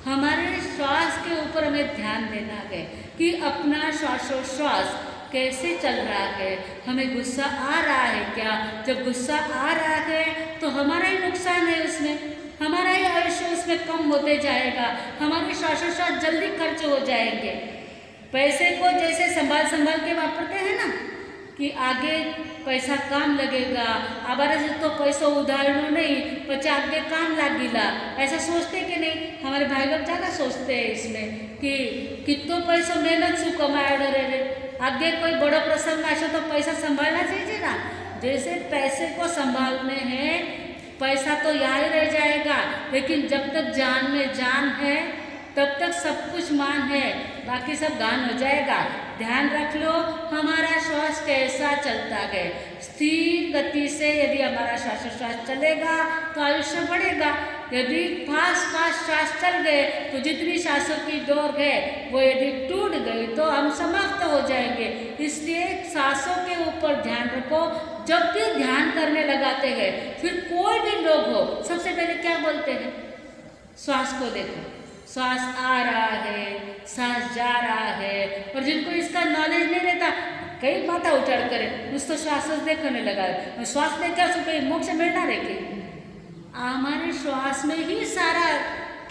हमारे श्वास के ऊपर हमें ध्यान देना है कि अपना श्वासोश्वास कैसे चल रहा है, हमें गुस्सा आ रहा है क्या? जब गुस्सा आ रहा है तो हमारा ही नुकसान है उसमें, हमारा ही आयुष्य उसमें कम होते जाएगा, हमारे श्वासोश्वास जल्दी खर्च हो जाएंगे। पैसे को जैसे संभाल के वापरते हैं ना कि आगे पैसा काम लगेगा, आबार तो पैसा उधारणो नहीं पचे आगे काम लागिला, ऐसा सोचते कि नहीं? हमारे भाई लोग ज़्यादा सोचते हैं इसमें कि कितो पैसा मेहनत शू कमाएड़ो रे, आगे कोई बड़ो प्रसंग आशो तो पैसा संभालना चाहिए ना। जैसे पैसे को संभालने हैं, पैसा तो यहाँ ही रह जाएगा, लेकिन जब तक जान में जान है तब तक सब कुछ मान है, बाकी सब गान हो जाएगा। ध्यान रख लो हमारा श्वास कैसा चलता है। स्थिर गति से यदि हमारा श्वासोश्वास चलेगा तो आयुष्य बढ़ेगा। यदि फास्ट श्वास चल गए तो जितनी सांसों की डोर है वो यदि टूट गई तो हम समाप्त हो जाएंगे। इसलिए सांसों के ऊपर ध्यान रखो। जब भी ध्यान करने लगाते हैं, फिर कोई भी लोग हो, सबसे पहले क्या बोलते हैं? श्वास को देखो, श्वास आ रहा है, सांस जा रहा है। और जिनको इसका नॉलेज नहीं रहता, कई माथा उठाड़ करे उस तो श्वास देखने लगा, श्वास में क्या सुखे मोक्ष मिलना रहे। हमारे श्वास में ही सारा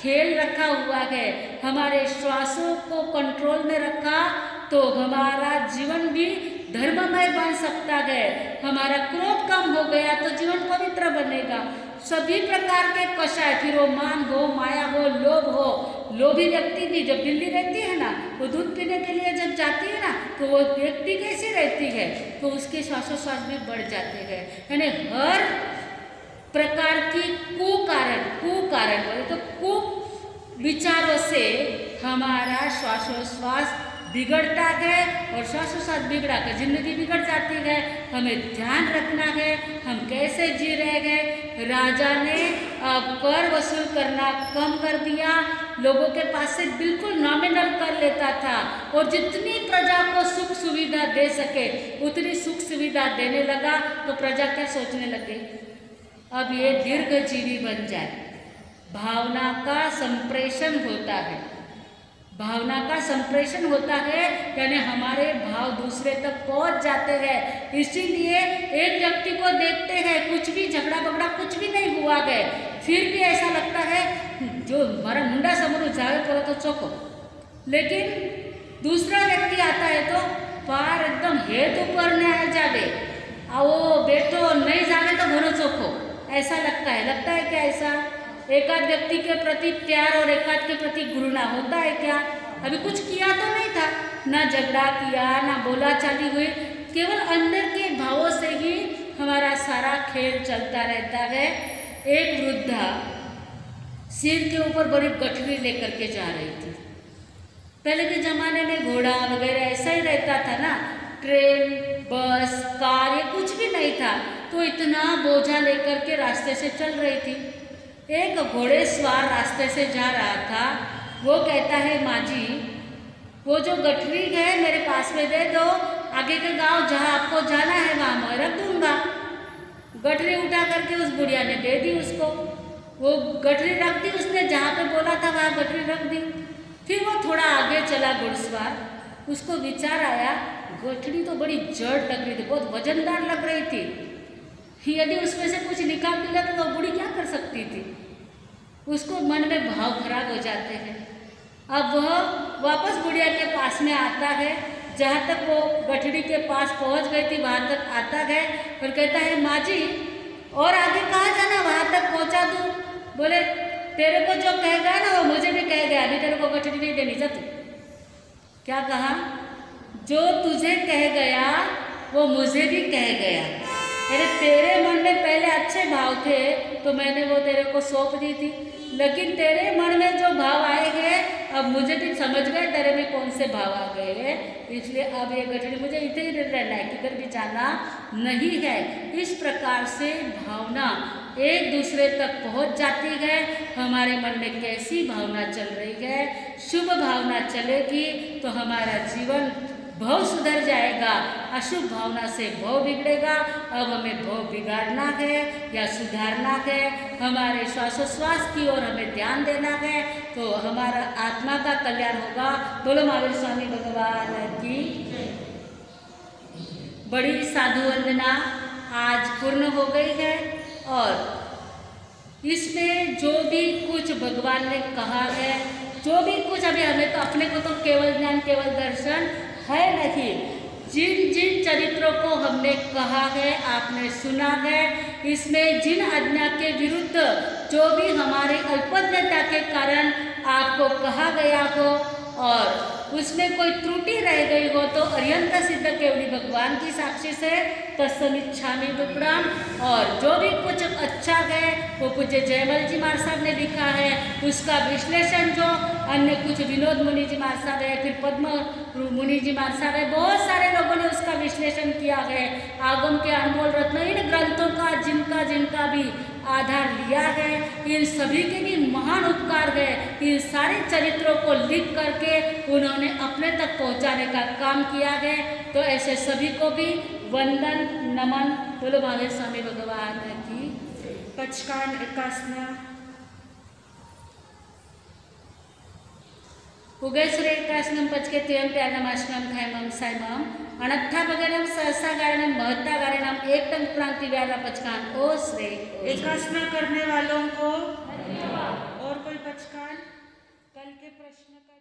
खेल रखा हुआ है। हमारे श्वासों को कंट्रोल में रखा तो हमारा जीवन भी धर्ममय बन सकता है। हमारा क्रोध कम हो गया तो जीवन पवित्र बनेगा। सभी प्रकार के कषाय, फिर वो मान हो, माया हो, लोभ हो। लोभी व्यक्ति भी जब बिल्ली रहती है ना, वो दूध पीने के लिए जब जाती है ना तो वो व्यक्ति कैसी रहती है तो उसके श्वासोश्वास भी बढ़ जाते हैं। यानी हर प्रकार की कुकारण बोले तो कु विचारों से हमारा श्वासोश्वास बिगड़ता है और श्वासोश्वास बिगड़ा कर जिंदगी बिगड़ जाती है। हमें ध्यान रखना है हम कैसे जी रहे हैं। राजा ने कर वसूल करना कम कर दिया, लोगों के पास से बिल्कुल नॉमिनल कर लेता था और जितनी प्रजा को सुख सुविधा दे सके उतनी सुख सुविधा देने लगा। तो प्रजा क्या सोचने लगे, अब ये दीर्घजीवी बन जाए। भावना का संप्रेषण होता है, भावना का संप्रेषण होता है, यानी हमारे भाव दूसरे तक पहुंच जाते हैं। इसीलिए एक व्यक्ति को देखते हैं कुछ भी झगड़ा बगड़ा कुछ भी नहीं हुआ है, फिर भी ऐसा लगता है जो हमारा मुंडा समरू जावे करो तो चौको। लेकिन दूसरा व्यक्ति आता है तो पार एकदम हेत ऊपर ने आ जावे, आओ बेटो नहीं जावे तो घरो चौको, ऐसा लगता है क्या ऐसा? एकाध व्यक्ति के प्रति प्यार और एकाध के प्रति घृणा होता है क्या? अभी कुछ किया तो नहीं था, ना झगड़ा किया ना बोला चाली हुई, केवल अंदर के भावों से ही हमारा सारा खेल चलता रहता है। एक वृद्धा सिर के ऊपर बड़ी गठरी लेकर के जा रही थी। पहले के जमाने में घोड़ा वगैरह ऐसा ही रहता था ना, ट्रेन बस कार ये कुछ भी नहीं था, तो इतना बोझा लेकर के रास्ते से चल रही थी। एक घोड़े सवार रास्ते से जा रहा था, वो कहता है माँ जी वो जो गठरी है मेरे पास में दे दो, आगे के गांव जहाँ आपको जाना है वहाँ मैं रख दूँगा। गठरी उठा करके उस बुढ़िया ने दे दी उसको, वो गठरी रख दी उसने, जहाँ पे बोला था वहाँ गठरी रख दी। फिर वो थोड़ा आगे चला घुड़सवार, उसको विचार आया गठरी तो बड़ी जड़ लग रही थी, बहुत वजनदार लग रही थी, यदि उसमें से कुछ निकाल दिया तो वो बूढ़ी क्या कर सकती थी। उसको मन में भाव खराब हो जाते हैं। अब वह वापस बुढ़िया के पास में आता है, जहाँ तक वो गठड़ी के पास पहुँच गई थी वहाँ तक आता है और कहता है माँ जी और आगे कहाँ जाना, वहाँ तक पहुँचा दूँ। बोले तेरे को जो कह गया ना वो मुझे भी कह गया, अभी तेरे को गठड़ी नहीं देनी। जा तू क्या कहा, जो तुझे कह गया वो मुझे भी कह गया। अरे तेरे मन में पहले अच्छे भाव थे तो मैंने वो तेरे को सौंप दी थी, लेकिन तेरे मन में जो भाव आए हैं अब मुझे भी समझ गए तेरे में कौन से भाव आ गए हैं, इसलिए अब ये गठड़ी मुझे इधर ही रहना है, किधर भी जाना नहीं है। इस प्रकार से भावना एक दूसरे तक पहुंच जाती है। हमारे मन में कैसी भावना चल रही है, शुभ भावना चलेगी तो हमारा जीवन भाव सुधर जाएगा, अशुभ भावना से भाव बिगड़ेगा। अब हमें भाव बिगाड़ना है या सुधारना है, हमारे श्वासोश्वास की ओर हमें ध्यान देना है तो हमारा आत्मा का कल्याण होगा। बोलो महावीर स्वामी भगवान की। बड़ी साधु वंदना आज पूर्ण हो गई है और इसमें जो भी कुछ भगवान ने कहा है, जो भी कुछ अभी हमें तो अपने को तो केवल ज्ञान केवल दर्शन है नहीं, जिन जिन चरित्रों को हमने कहा है आपने सुना है, इसमें जिन आज्ञा के विरुद्ध जो भी हमारे अल्पज्ञता के कारण आपको कहा गया हो और उसमें कोई त्रुटि रह गई हो तो अर्यंत सिद्ध केवली भगवान की साक्षी से तत्समिच्छामि दुक्कड़म। और जो भी कुछ अच्छा है वो पूज्य जयमल जी महाराज साहब ने लिखा है, उसका विश्लेषण जो अन्य कुछ विनोद मुनि जी महाराज साहब है, फिर पद्म मुनि जी महाराज साहब है, बहुत सारे लोगों ने उसका विश्लेषण किया है। आगम के अनमोल रत्न इन ग्रंथों का जिनका भी आधार लिया है, इन सभी के भी महान उपकार है। इन सारे चरित्रों को लिख करके उन्होंने अपने तक पहुंचाने का काम किया है। तो ऐसे सभी को भी वंदन नमन। बोलो महावीर स्वामी भगवान की। पचकान एकासना उगेश्वरे एकासनम पचके त्यम प्यारनमाश्रम खैमम साइमम अनत्था भगनम सहसा गारणम महत्ता गारणम एक टंग प्रांति व्यारा पचकान ओ श्रे। एकासना करने वालों को और कोई पचकान कल के प्रश्न का